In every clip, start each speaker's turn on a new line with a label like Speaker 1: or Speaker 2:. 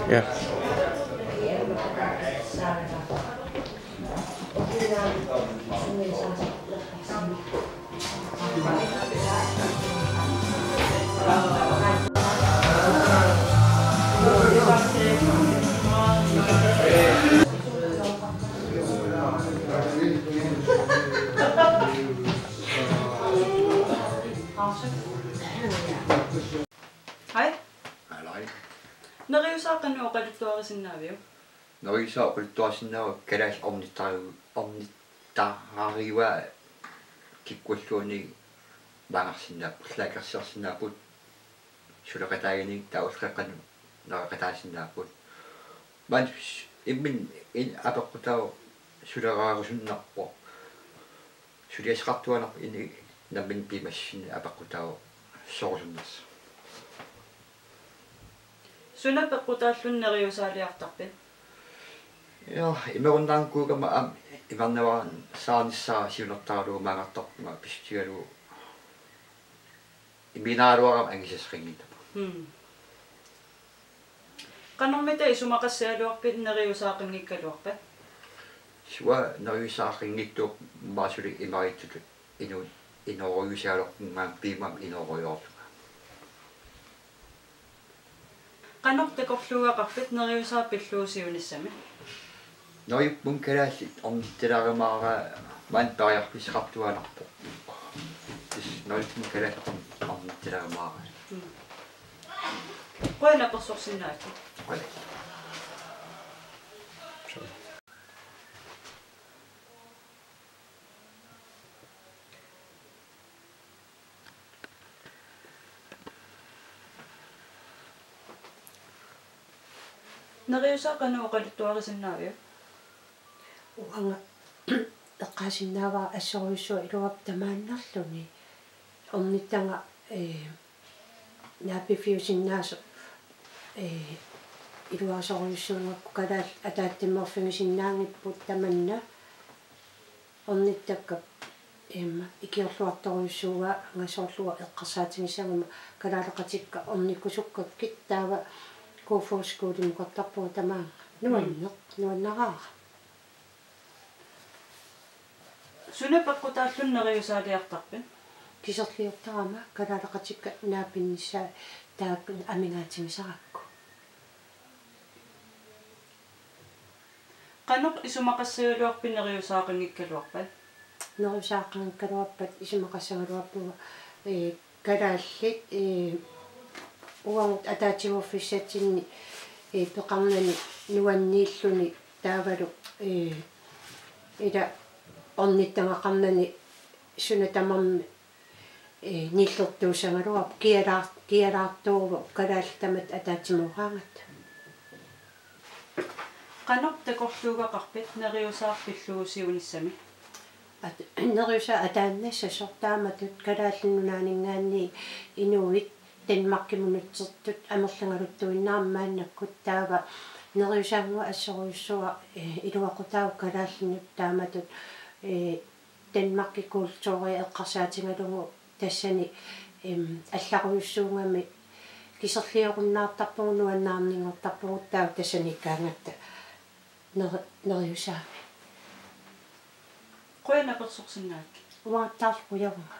Speaker 1: Ja.
Speaker 2: Hej.
Speaker 3: Hej.
Speaker 2: Nariusaaqan uqaluttuarisinnaavio.
Speaker 3: Nariusaaqultuarsinnaava kalas ornittariwa kikkulluuni maangarsinnaappu laakersiarsinnaaput suleqataagini taulleqqanu naqaqataasinnaaput man immin in apeqqutao suleraarusunnarpo suliasqartuanarpu ini nammin pimassinni apeqqutao sorusunners
Speaker 2: Sunapeqqutaallunneriusaaliartarpit.
Speaker 3: Ja, imerunnaankuugama imarnavaan saanissaa siunertaalugu maangartorpuma pistigalu iminaaluaram angisasringitapa.
Speaker 2: Qanormita isumaqassaaluarpit neriusaaqanngikkaluarpat.
Speaker 3: Sua neriusaaqinngittuuq maasuli imarittut inu inoruyusialorpungaan piimam inoruyorluga.
Speaker 2: Qanortakorluuaqarpit neriusaapilluusiunissami.
Speaker 3: Neriuppun kalaallit ornittilarimaara man pariarpisqartuanarpo. Neriuppun kalaallit ornittilarimaara.
Speaker 2: Qoinapersorsinnaati.
Speaker 3: Qala.
Speaker 2: Neriusaaqanu uqaluttuarisinnaavio.
Speaker 4: Uanga eqqaasinnaawa assoruissua iluap tamaannarluni ornittanga naapifiusinnaaso iluasoruissuungakku kalaal ataattimorfingisinnaaങ്ങിpput tamanna ornittakka ikiorluartoruissuuga angasoorluga eqqarsaatigisaguma kalaaleqatikka ornikkusukkakki taava kuufuuskuulimuqartarpuu tamaanga nuannaraara
Speaker 2: Sunapeqqutaallun neriusaaliartarpit.
Speaker 4: kiserliortarama kalaaleqatikka naapinnissaa taak amingaatimisarакку
Speaker 2: Qanoq isumaqassagaluarpin neriusaaqanngikkaluarpat.
Speaker 4: neriusaaqanngikkaluarpat isumaqassagaluarpuga kalaallit uangut ataatsimorfissatsinni peqarnani nuanniilluni taavalu ila ornittangaqarnani sunatamarmi nillertuusangaluarp kialaartuugu kalaaltamat ataatsimorraangat
Speaker 2: Qanoq takorluugaqarpit neriusaarpilluusiunissami.
Speaker 4: neriusa ataannassa sortaamatut kalaallinnunaaningaanni inuit Denmarkimunutsertut amerlangaluttuinnaarmaannakkut taava neriusaangua assoruissua iluaqutaavu kalaallinut taamatut Denmarki kultuuri eqqarsaatingalugu tassani алларуйуссуунгами кисерлиоруннаартарпугу нуаннаарнингортарпугу таа тассани каангатта нериусаами
Speaker 2: qoinapersorsinnaak
Speaker 4: уааттаарлуявунга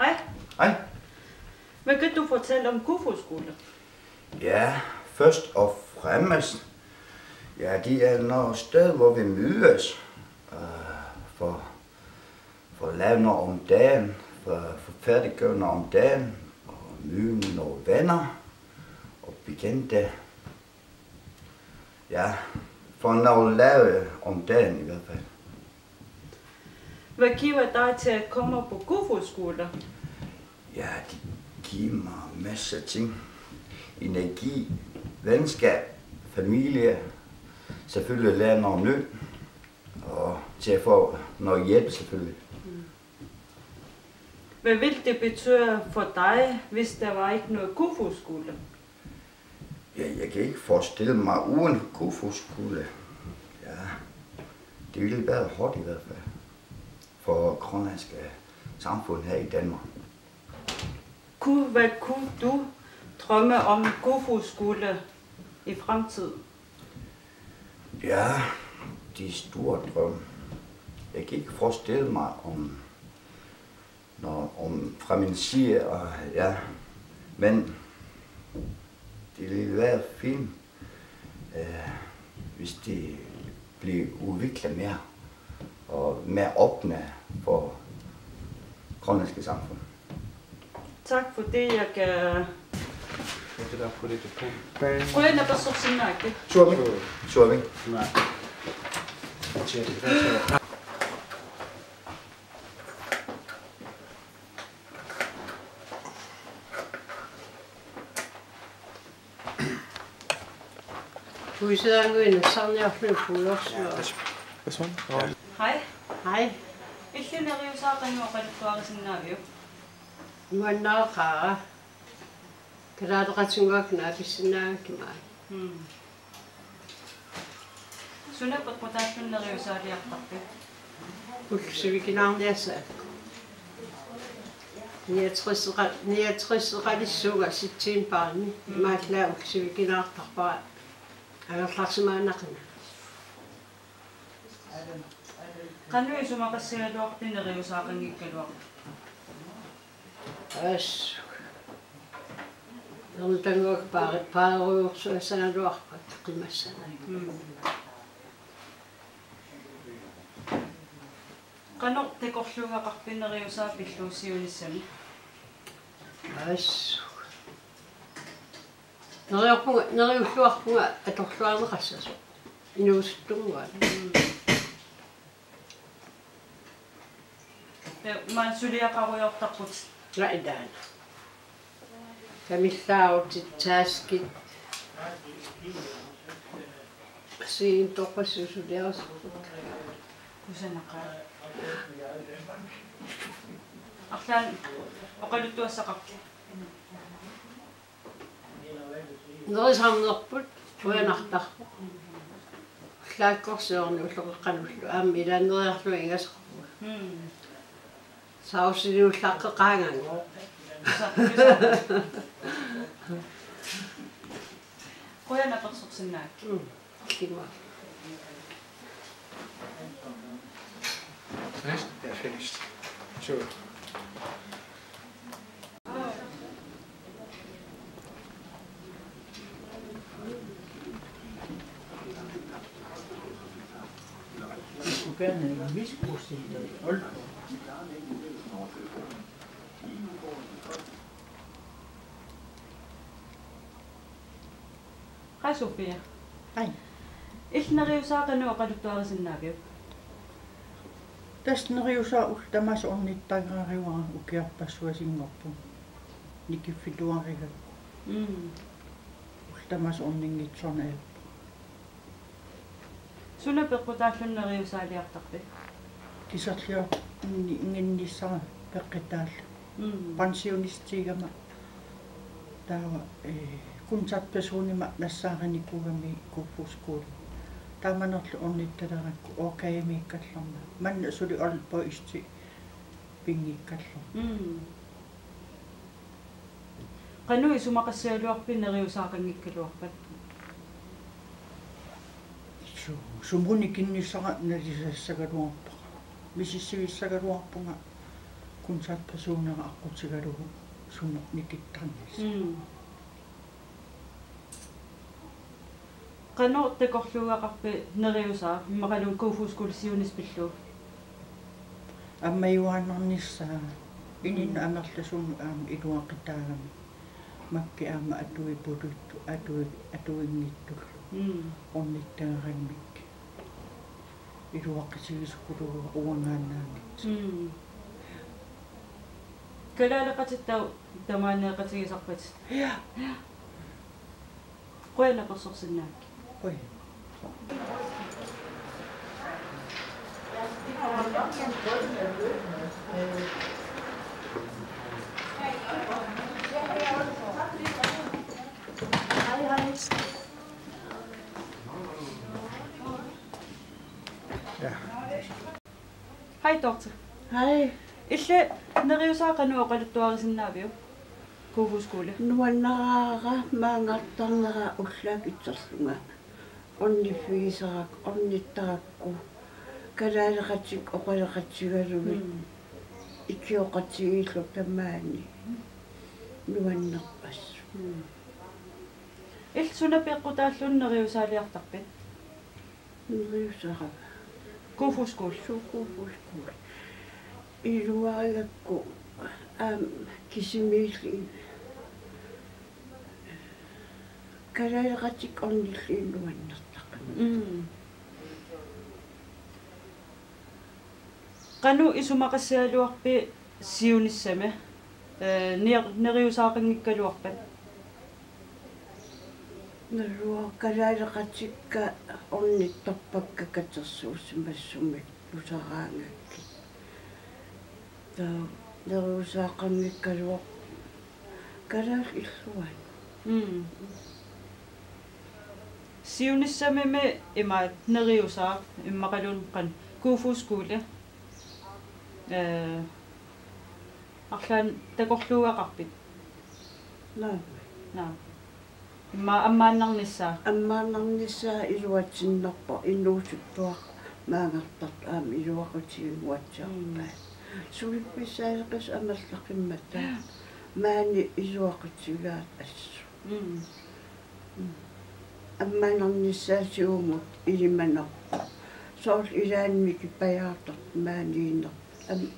Speaker 2: Hej.
Speaker 5: Hej.
Speaker 2: Hvad kan du fortælle om Kufo-skoler?
Speaker 5: Ja, først og fremmest, ja, de er noget sted, hvor vi mødes for at lave noget om dagen, for at færdiggøre noget om dagen, og møde nogle venner og bekendte. Ja, for noget at lave om dagen i hvert fald.
Speaker 2: Hvad giver dig til at komme på Kufo-skoler?
Speaker 5: Ja, de giver mig en masse ting. Energi, venskab, familie, selvfølgelig lære noget nyt, og til at få noget hjælp selvfølgelig.
Speaker 2: Hvad vil det betyde for dig, hvis der var ikke noget Kofoskole?
Speaker 5: Ja, jeg kan ikke forestille mig uden Kofoskole. Ja, det ville være hårdt i hvert fald for grønlandske samfund her i Danmark.
Speaker 2: Hvad kunne du drømme om Kofoskole i fremtiden?
Speaker 5: Ja, de store drømme. Jeg kan ikke forestille mig om fra min side, og ja, men det ville være fint, hvis det bliver udviklet mere og mere åbne for grønlandske samfund.
Speaker 2: Tak for det, jeg kan... Prøv at bare så sin nakke.
Speaker 5: Suami.
Speaker 1: Nej.
Speaker 4: Uisaanguin sarniarlupulos.
Speaker 1: This one?
Speaker 2: Hej.
Speaker 4: Hej.
Speaker 2: Ikke nærmere så kan jeg godt klare sin nakke.
Speaker 4: Nuannaaqaa. Kalaadaqatungakna kisinaakimai.
Speaker 2: Sunna på tasten nærmere så er det aktivt.
Speaker 4: Ulsivikinaarniassa. Niatrisseqalissuga sittiinpaarni imaatlaa ulsivikinaartarpaa. Agarlarsimaanaqna.
Speaker 2: Kan du så meget se at du ikke nærmere så kan ikke klare.
Speaker 4: As. Nultanguak paaruursuasanaluarpat qimassana.
Speaker 2: Kan du det kortluga qarpineriu så pilluusiunissami?
Speaker 4: As. Neriulluarpunga atorluarneqassasu. Inuusuttunguan.
Speaker 2: Man suliaqaruyortarput.
Speaker 4: Raidaan. Kamillaarutit taaskit. Siin toqassusuliarusut.
Speaker 2: Kusanaqa. Aqlan oqaluttuassaqarki.
Speaker 4: Nerisaarnerput uyanartarpu. Laakkorsuorni ulloqeqqanullu aammi ilaanneriarlu ingasaqarpu. Sausiluullaqqeqaangangu.
Speaker 2: Qoyana persorsinnaak.
Speaker 4: Kimma.
Speaker 1: Finished? Yeah, finished. Sure.
Speaker 2: Hej Sofia.
Speaker 6: Hej.
Speaker 2: Ilneriusaaqanu oqaluttuarisinnaagip.
Speaker 6: Tasneriusaa ultamas ornittaagraariuara ukiarpassuasingorpu. Nikiffituariga. Ultamas orningitsornaap.
Speaker 2: Sunna peqqutaallunneriusaaliartarpi.
Speaker 6: Kiserlior ingennissara peqqitaal. Pensionistiigama. Taawa kuntarpersonima nassaarinikuugami Kofoskole. Tamanerlu ornittalarakku orkajamiikkallerma. Manna suli olpo isti pingiikkallerma.
Speaker 2: Qanui sumaqassialuarpinneriusaaqanngikkaluarpat.
Speaker 6: Sumruni kinnissara nalisaassagaluarpa. Misissivisagaluarpunga kuntarpersonera aqutigalugu sumernikittarnis.
Speaker 2: Qanu tekorluugaqarpi neriusaa immaqalun Kofoskole siunispillu.
Speaker 6: Ammayuannarnissaa ininna amerlasunu aama iluaqitaagami. Makki aama atuipuluttu atuingittullu. Ornittaarammik. Iluaqisigisukuluga uangaannaangit.
Speaker 2: Kalaalaqatittau tamaaneeqatigisarpat.
Speaker 6: Ja.
Speaker 2: Qoyana persorsinnaak.
Speaker 6: Oi.
Speaker 1: Ja.
Speaker 2: Hej doktor.
Speaker 4: Hej,
Speaker 2: Ille neriusaaqanu oqaluttuarisinnaavio. Kuufuskule.
Speaker 4: nuannaraara maangartarnera ullaakitserlunga. Ornifiisarak, ornittarakku. Kalaaleqatik oqaleqatigalugit. Ikioqatigiillu tamaani. Nuannerpas.
Speaker 2: Ill sunapeqqutaallun neriusaaliartarpit.
Speaker 4: Neriusara.
Speaker 2: Kuufuskul.
Speaker 4: Sukufuskul. Iluarigakku kisimiilli. Kalaaleqatik ornilliin nuannertaqan.
Speaker 2: Qanu isumaqassialuarpi siunissame. Neriusaaqanngikkaluarpat.
Speaker 4: Narua kalaaleqatikka ornittorpakka katersuusimassumik lusaraangakki. Neriusaaqanngikkaluaq kalaal illuan.
Speaker 2: Siunissame me imaat neriusaaq immaqalun qan kuufuskule. Arlaan takorluuaqarpit.
Speaker 4: Naa.
Speaker 2: Naa. Imma ammaannarnissaa.
Speaker 4: Аммааннарнissaa илуатсиннарпо иннуусуттуар маангарторт аами илуақутигуатсаарпаа. Сулипписсаалеқас амаллақимматаа маани илуақутигаат ассу. Аммааннарнissaa сиумут илиманерпо. Соол илаанми киппаяартарт маанииннер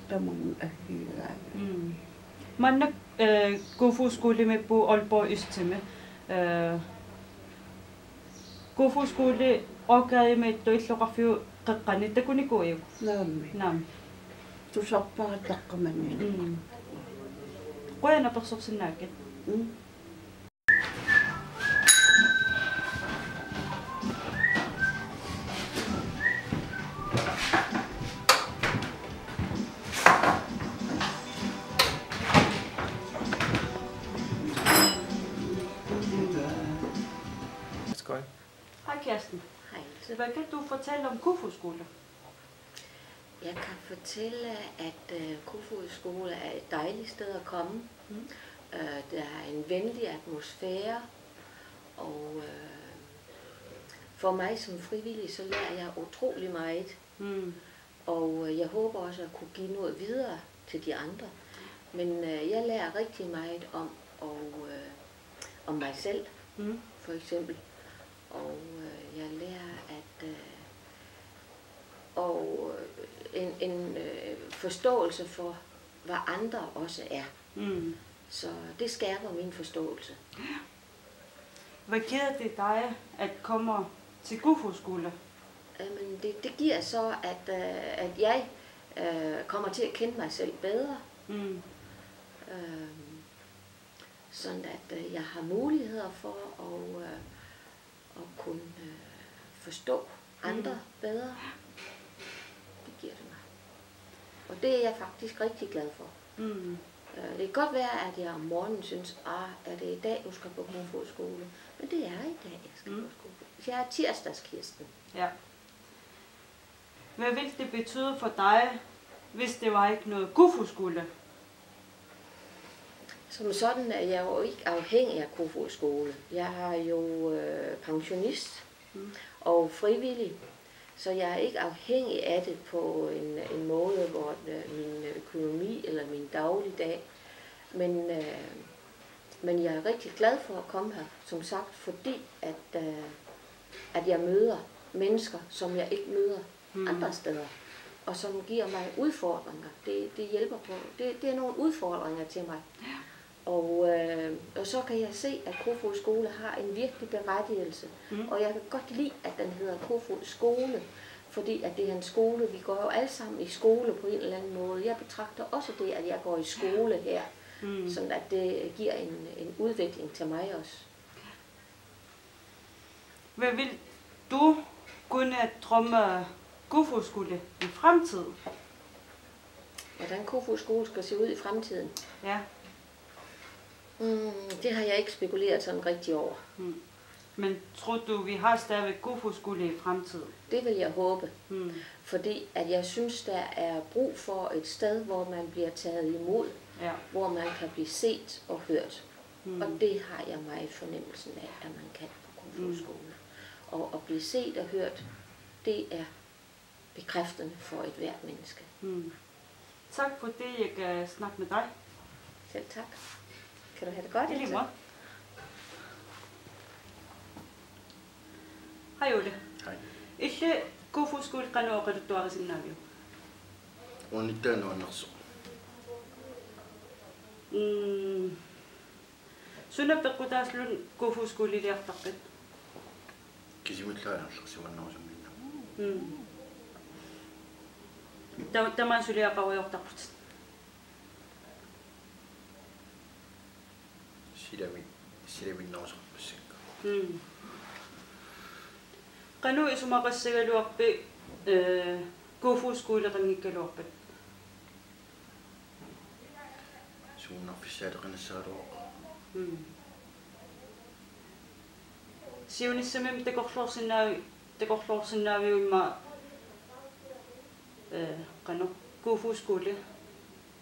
Speaker 4: тамун аггигаага.
Speaker 2: Mannak kuufuskule med på Aalborg Østtime. Kuufuskule orgaade med toilluqarfiu qeqqani takunikuiu.
Speaker 4: Наамми.
Speaker 2: Naam.
Speaker 4: Тусарпаратаққамани.
Speaker 2: Qoyana persorsinnaakit.
Speaker 1: Skøj.
Speaker 2: Hej Kirsten.
Speaker 7: Hej.
Speaker 2: Så hvad kan du fortælle om Kuufuskule?
Speaker 7: Jeg kan fortælle, at Kofod Skole er et dejligt sted at komme. Der er en venlig atmosfære, og for mig som frivillig, så lærer jeg utrolig meget. Og jeg håber også at kunne give noget videre til de andre. Men jeg lærer rigtig meget om mig selv, for eksempel. Og jeg lærer at en forståelse for, hvad andre også er. Så det skærper min forståelse.
Speaker 2: Hvad giver det dig at komme til Kuufuskule?
Speaker 7: Men det giver så, at jeg kommer til at kende mig selv bedre. Sådan at jeg har muligheder for at kunne forstå andre bedre. Det giver det mig. Og det er jeg faktisk rigtig glad for. Det kan godt være, at jeg om morgenen synes, er det i dag, du skal på Kofod Skole? Men det er i dag, jeg skal på skole. Jeg er tirsdagskirsten.
Speaker 2: Ja. Hvad vil det betyde for dig, hvis det var ikke noget Kuufuskule?
Speaker 7: Som sådan er jeg jo ikke afhængig af Kofod Skole. Jeg er jo pensionist og frivillig, så jeg er ikke afhængig af det på en måde, hvor min økonomi eller min dagligdag. Men jeg er rigtig glad for at komme her, som sagt, fordi at jeg møder mennesker, som jeg ikke møder andre steder, og som giver mig udfordringer. Det hjælper på. Det er nogle udfordringer til mig. Og så kan jeg se, at Kofod Skole har en virkelig berettigelse. Og jeg kan godt lide, at den hedder Kofod Skole, fordi at det er en skole. Vi går jo alle sammen i skole på en eller anden måde. Jeg betragter også det, at jeg går i skole her, sådan at det giver en udvikling til mig også.
Speaker 2: Hvad vil du kunne drømme Kofod-skole i fremtiden?
Speaker 7: Hvordan Kofod skole skal se ud i fremtiden?
Speaker 2: Ja.
Speaker 7: Det har jeg ikke spekuleret sådan rigtig over.
Speaker 2: Men tror du, vi har stadigvæk Kofod-skole i fremtiden?
Speaker 7: Det vil jeg håbe. Fordi at jeg synes, der er brug for et sted, hvor man bliver taget imod.
Speaker 2: Ja.
Speaker 7: Hvor man kan blive set og hørt. Og det har jeg meget fornemmelsen af, at man kan på Kofod skole. Og at blive set og hørt, det er bekræftende for et hvert menneske.
Speaker 2: Tak for det, jeg kan snakke med dig.
Speaker 7: Selv tak. Kan du have det godt?
Speaker 2: I lige måde. Hej Ole.
Speaker 5: Hej.
Speaker 2: Ikke Kofod-skole kan du også du har sin navn.
Speaker 5: Onnittain onnersu.
Speaker 2: Sunna pequtaaslu Kofod-skole liartaqit.
Speaker 5: Kisimutlaanerlusimannerusumminna.
Speaker 2: Taman suliaqaruyortaqut.
Speaker 5: Silaminnerusarpussikka.
Speaker 2: Qanu isumaqassagaluarpi Kofod-skole qangikkaluarpat.
Speaker 5: Suunnarfissaaleqinassaaluaq.
Speaker 2: Siunissamim takorluorsinnaaviuimma qanu Kofod-skole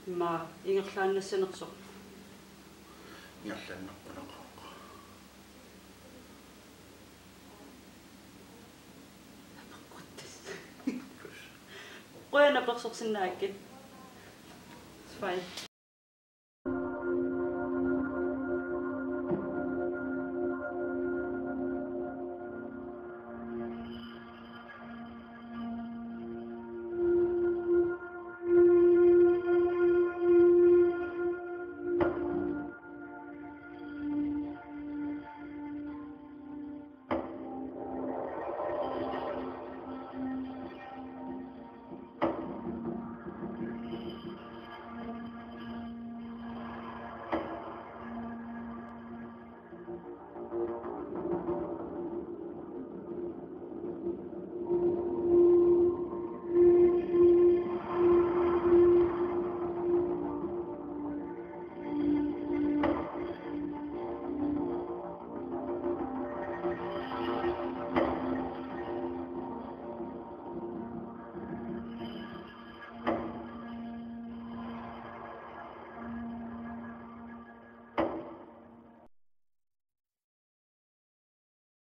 Speaker 2: ma ingerlaannassanersoq.
Speaker 5: Ngerlannerpunaqa.
Speaker 2: Qoyana persorsinnaakit. Fine.